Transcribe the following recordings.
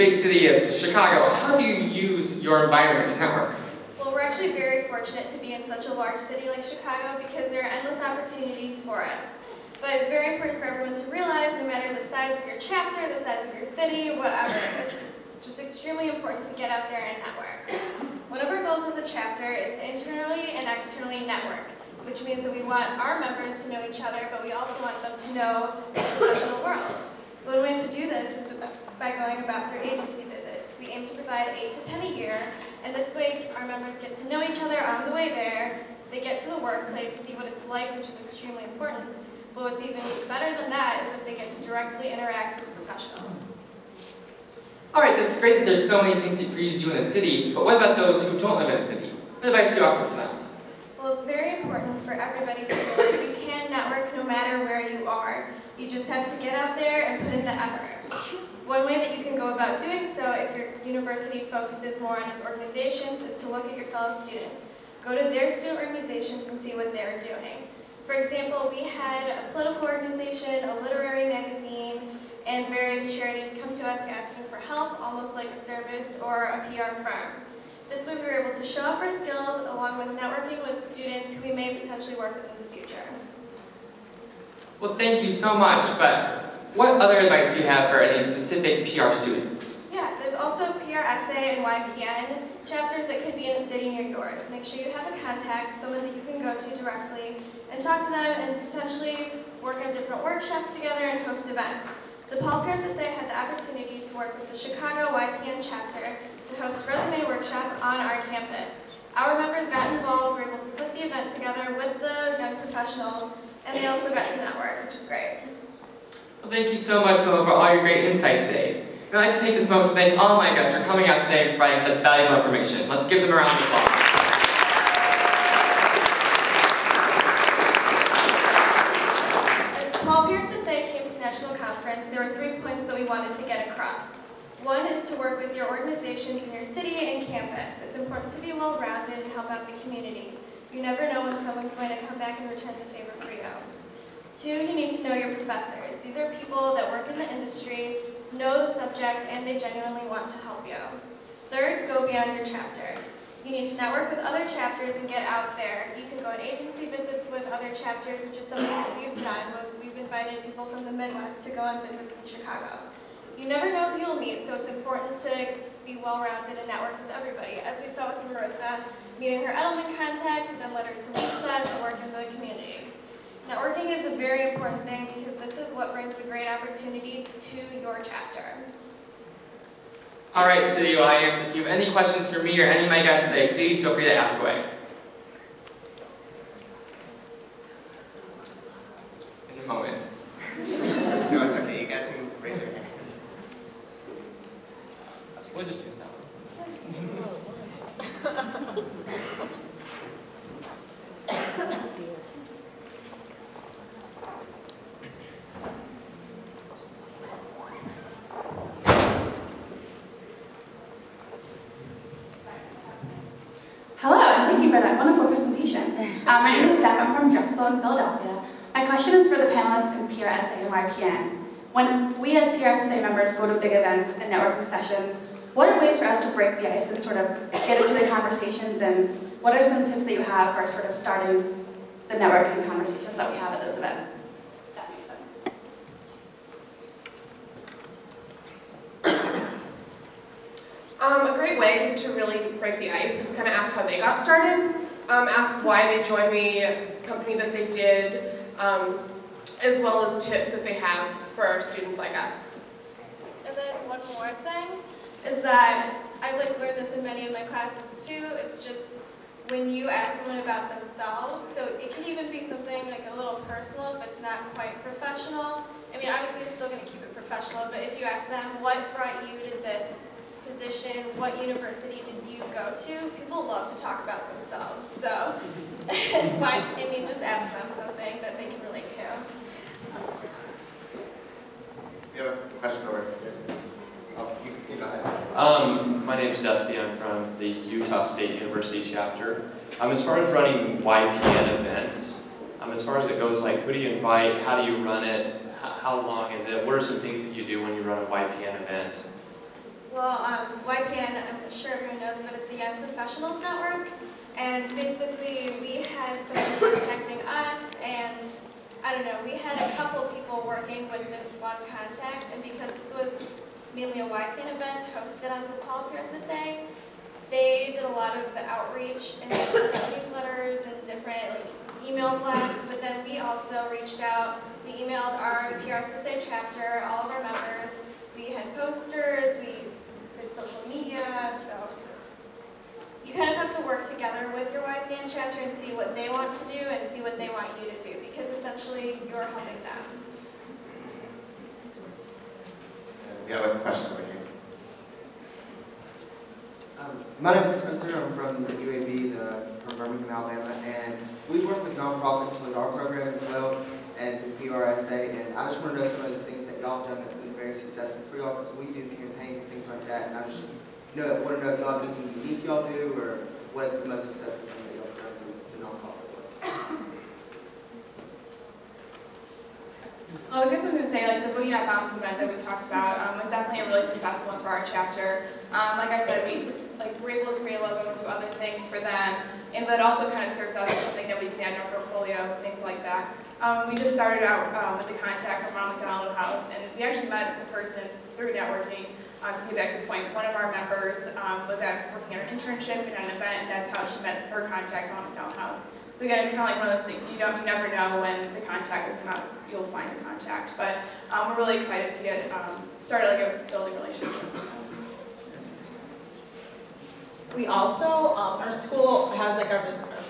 big city as Chicago, how do you use your environment to network? Well, we're actually very fortunate to be in such a large city like Chicago because there are endless opportunities for us. But it's very important for everyone to realize, no matter the size of your chapter, the size of your city, whatever, it's just extremely important to get out there and network. One of our goals as a chapter is to internally and externally network, which means that we want our members to know each other, but we also want them to know the professional world. One way to do this is by going about their agency visits. We aim to provide 8 to 10 a year, and this way our members get to know each other on the way there. They get to the workplace, see what it's like, which is extremely important. But what's even better than that is that they get to directly interact with professionals. Alright, that's great that there's so many things for you to do in a city, but what about those who don't live in a city? What advice do you offer for them? Well, it's very important for everybody to know that you can network no matter where you are. You just have to get out there and put in the effort. One way that you can go about doing so if your university focuses more on its organizations is to look at your fellow students. Go to their student organizations and see what they're doing. For example, we had a political organization, a literary magazine, and various charities come to us asking for help, almost like a service or a PR firm. This way we were able to show off our skills along with networking with students who we may potentially work with in the future. Well, thank you so much, but what other advice do you have for any specific PR students? Yeah, there's also PRSSA and YPN chapters that could be in a city near yours. Make sure you have a contact, someone that you can go to directly, and talk to them and potentially work on different workshops together and host events. DePaul PRSSA had the opportunity to work with the Chicago YPN chapter to host a resume workshop on our campus. Our members got involved, were able to put the event together with the young professionals, and they also got to network, which is great. Well, thank you so much, Soma, for all your great insights today. And I'd like to take this moment to thank all my guests for coming out today and providing such valuable information. Let's give them a round of applause. As DePaul PRSSA came to National Conference, there were 3 points that we wanted to get across. One is to work with your organizations in your city and campus. It's important to be well-rounded and help out the community. You never know when someone's going to come back and return the favor for you. 2, you need to know your professors. These are people that work in the industry, know the subject, and they genuinely want to help you. 3rd, go beyond your chapter. You need to network with other chapters and get out there. You can go on agency visits with other chapters, which is something that we've done. We've invited people from the Midwest to go on visits in Chicago. You never know who you'll meet, so it's important to be well-rounded and network with everybody. As we saw with Marissa, meeting her Edelman contacts, and then led her to Lisa to work in the community. Networking is a very important thing because this is what brings the great opportunities to your chapter. All right, studio audience, if you have any questions for me or any of my guests today, please feel free to ask away. In a moment. No, it's okay. You guys can raise your hand. We'll just use that one. Hello, and thank you for that wonderful presentation. My name is Steph. I'm from Drexel in Philadelphia. My question is for the panelists in PRSSA and YPN. When we as PRSSA members go to big events and networking sessions, what are ways for us to break the ice and sort of get into the conversations, and what are some tips that you have for sort of starting the networking conversations that we have at those events? That makes sense. A great way to really break the ice is kind of ask how they got started, ask why they joined the company that they did, as well as tips that they have for our students like us. And then one more thing is that I've learned this in many of my classes too. It's just when you ask someone about themselves, so it can even be something like a little personal if it's not quite professional. I mean, obviously you're still going to keep it professional, but if you ask them what brought you to this position, what university did you go to, people love to talk about themselves. So it's fine. I mean, just ask them something that they can relate to. You have a question over here? Oh, you go ahead. My name's Dusty. I'm from the Utah State University chapter. As far as running YPN events, as far as it goes, like who do you invite, how do you run it, how long is it, what are some things that you do when you run a YPN event? Well, YPN, I'm sure everyone knows, but it's the Young Professionals Network. And basically, we had someone contacting us, and I don't know, we had a couple people working with this one contact, and because this was mainly a YPN event hosted on DePaul PRSSA, they did a lot of the outreach and different newsletters and different email blasts, but then we also reached out. We emailed our PRSSA chapter, all of our members. We had posters, we did social media, so you kind of have to work together with your YPN chapter and see what they want to do and see what they want you to do, because essentially you're helping them. We have a question over here. My name is Spencer. I'm from the UAB, from Birmingham, Alabama, and we work with nonprofits with our program as well, and the PRSA, and I just want to know some of the things that y'all have done that's been very successful for y'all, because we do campaigns and things like that, and I just want to know if y'all have anything unique y'all do, or what's the most successful thing that y'all have done with the nonprofit work. Well, I guess I was going to say, like, the Boogie Night Bounce event that we talked about was definitely a really successful one for our chapter. Like I said, we were able to create a logo and do other things for them, and that also kind of serves us as something that we can add in our portfolio, things like that. We just started out with the contact from Ronald McDonald House, and we actually met the person through networking. To get back to the point, one of our members was working at an internship and at an event, and that's how she met her contact, Ronald McDonald House. So again, it's kind of like one of those things, you never know when the contact will come out, you'll find the contact. But we're really excited to get started like a building relationship. We also, our school has like a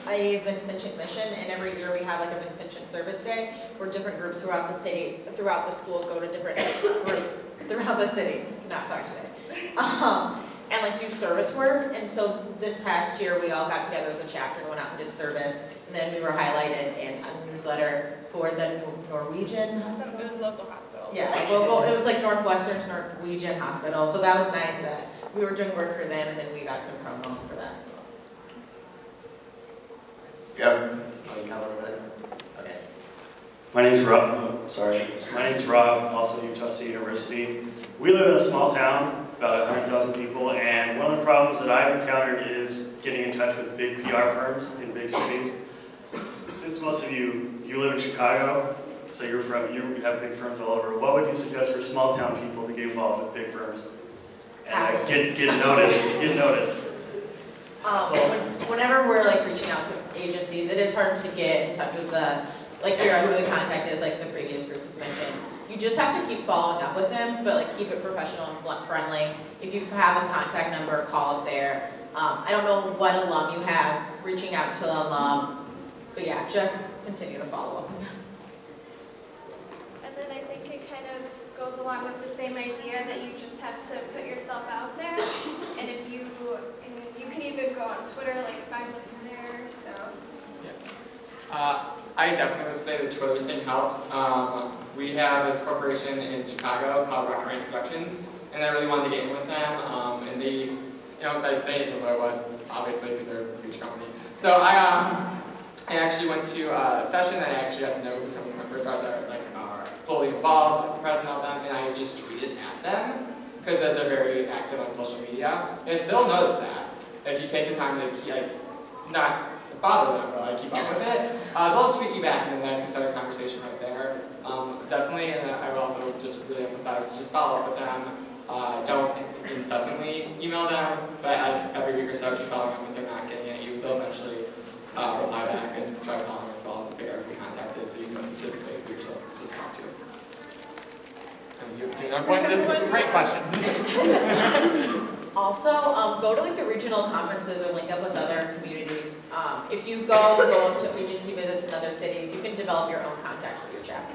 Vincentian mission, and every year we have like a Vincentian service day where different groups throughout the city, throughout the school go to different groups throughout the city, not sorry today, and like do service work. And so this past year we all got together as a chapter and went out and did service, and then we were highlighted in a newsletter for the Norwegian hospital. It was local hospital. Yeah, local. It was like Northwestern's Norwegian hospital, so that was nice that we were doing work for them, and then we got some promo for that as well. Go. Oh, you got one over there? Okay. My name's Rob. My name's Rob, also Utah State University. We live in a small town, about 100,000 people, and one of the problems that I've encountered is getting in touch with big PR firms in big cities. Since most of you live in Chicago, so you have big firms all over. What would you suggest for small town people to get involved with big firms and get noticed? Whenever we're like reaching out to agencies, it is hard to get in touch with figure out who the contact is, like the previous group was mentioned. You just have to keep following up with them, but like keep it professional and friendly. If you have a contact number, call up there. I don't know what alum you have, reaching out to an alum, but yeah, just continue to follow up with them. And then I think it kind of goes along with the same idea that you just have to put yourself out there. And if you can even go on Twitter, like find them there. So. Yeah. I definitely would say the Twitter thing helps. We have this corporation in Chicago called Rock Introductions, and I really wanted to get in with them. And they, they knew who I was, obviously, because they're a huge company. So I actually went to a session and I actually got to know who some of the members are that are fully involved, like the president of them, and I just tweeted at them because they're very active on social media. And they'll notice that if you take the time to not bother them, but keep up with it. They'll tweet you back, and then that can start a conversation right there. Definitely, and I would also just really emphasize, just follow up with them. Don't incessantly email them, but every week or so, keep following up if they're not getting at you. They'll eventually reply back and try calling as well to figure out who the contact is, so you know specifically who you're supposed to talk to. And you know, great question. Also, go to the regional conferences or link up with other communities. If you go to agency visits in other cities, you can develop your own contacts for your chapter.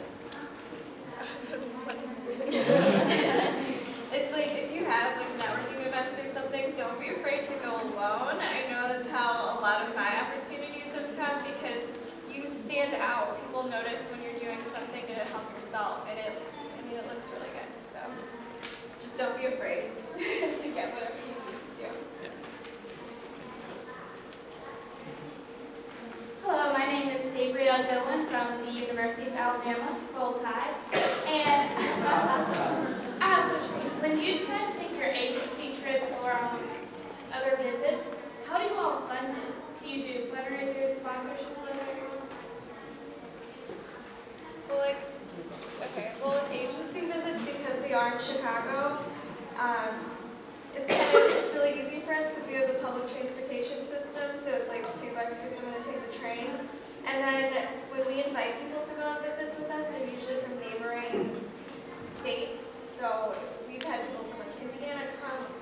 It's like if you have networking events or something, don't be afraid to go alone. I know that's how a lot of my opportunities have come, because you stand out. People notice when you're doing something to help yourself, and it looks really good. So just don't be afraid to get whatever you need to do. Hello, my name is Gabrielle Dillon from the University of Alabama, Roll Tide. And I have a question. When you guys think your agency It's really easy for us because we have a public transportation system, so it's like $2 for someone to take the train. And then when we invite people to go on visits with us, they're usually from neighboring states. So we've had people from like Indiana come,